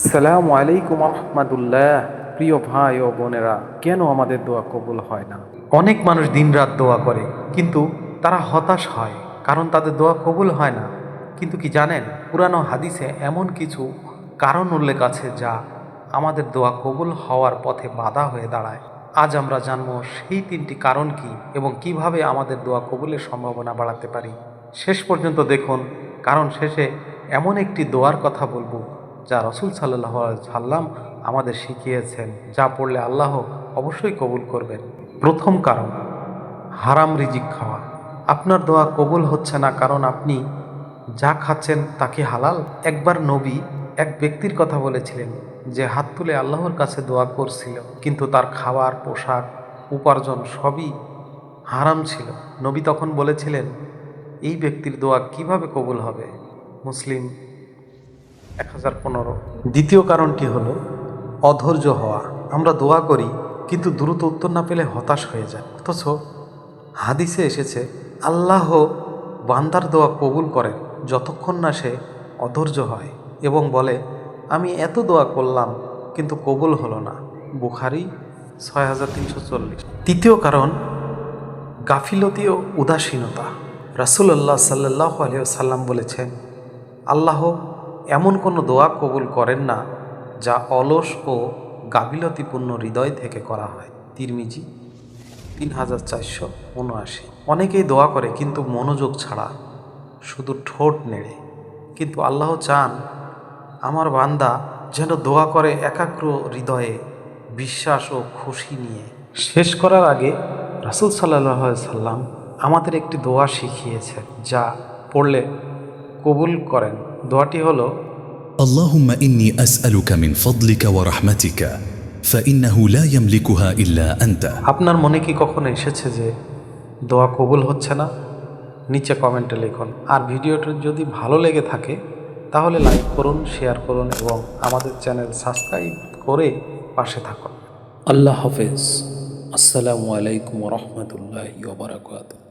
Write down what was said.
আসসালামু আলাইকুম রহমতুল্লাহ। প্রিয় ভাই ও বোনেরা, কেন আমাদের দোয়া কবুল হয় না? অনেক মানুষ দিনরাত দোয়া করে, কিন্তু তারা হতাশ হয়, কারণ তাদের দোয়া কবুল হয় না। কিন্তু কি জানেন, পুরানো হাদিসে এমন কিছু কারণ উল্লেখ আছে যা আমাদের দোয়া কবুল হওয়ার পথে বাধা হয়ে দাঁড়ায়। আজ আমরা জানবো সেই 3টি কারণ কি এবং কিভাবে আমাদের দোয়া কবুলের সম্ভাবনা বাড়াতে পারি। শেষ পর্যন্ত দেখুন, কারণ শেষে এমন একটি দোয়ার কথা বলবো যা রাসূল সাল্লাল্লাহু আলাইহি সাল্লাম আমাদের শিখিয়েছেন, যা পড়লে আল্লাহ অবশ্যই কবুল করবেন। প্রথম কারণ, হারাম রিজিক খাওয়া। আপনার দোয়া কবুল হচ্ছে না কারণ আপনি যা খাচ্ছেন তা কি হালাল? একবার নবী এক ব্যক্তির কথা বলেছিলেন যে হাত তুলে আল্লাহর কাছে দোয়া করছিল, কিন্তু তার খাবার, পোশাক, উপার্জন সবই হারাম ছিল। নবী তখন বলেছিলেন, এই ব্যক্তির দোয়া কিভাবে কবুল হবে? মুসলিম 1015। দ্বিতীয় কারণটি হলো অধৈর্য হওয়া। আমরা দোয়া করি, কিন্তু দ্রুত উত্তর না পেলে হতাশ হয়ে যায়। অথচ হাদিসে এসেছে, আল্লাহ বান্দার দোয়া কবুল করেন যতক্ষণ না সে অধৈর্য হয় এবং বলে, আমি এত দোয়া করলাম কিন্তু কবুল হলো না। বুখারী 6340। তৃতীয় কারণ, গাফিলতি ও উদাসীনতা। রাসূলুল্লাহ সাল্লাল্লাহু আলাইহি ওয়াসাল্লাম বলেছেন, আল্লাহ এমন কোনো দোয়া কবুল করেন না যা অলস ও গাফিলতিপূর্ণ হৃদয় থেকে করা হয়। তিরমিজি 3479। অনেকেই দোয়া করে কিন্তু মনোযোগ ছাড়া, শুধু ঠোঁট নেড়ে। কিন্তু আল্লাহ চান আমার বান্দা যেন দোয়া করে একাগ্র হৃদয়ে, বিশ্বাস ও খুশি নিয়ে। শেষ করার আগে রাসূল সাল্লাল্লাহু আলাইহি সাল্লাম আমাদের একটি দোয়া শিখিয়েছেন, যা পড়লে কবুল করেন। দোয়াটি হলো, اللهم إني أسألك من فضلك ورحمتك فإنه لا يملكها إلا أنت। আপনার মনে কি কখনো এসেছে যে দোয়া কবুল হচ্ছে না? নিচে কমেন্টে লিখুন। আর ভিডিওটি যদি ভালো লেগে থাকে তাহলে লাইক করুন, শেয়ার করুন এবং আমাদের চ্যানেল সাবস্ক্রাইব করে পাশে থাকুন। আল্লাহ হাফেজ। আসসালামু আলাইকুম রহমতুল্লাহি ওয়া বারাকাতুহু।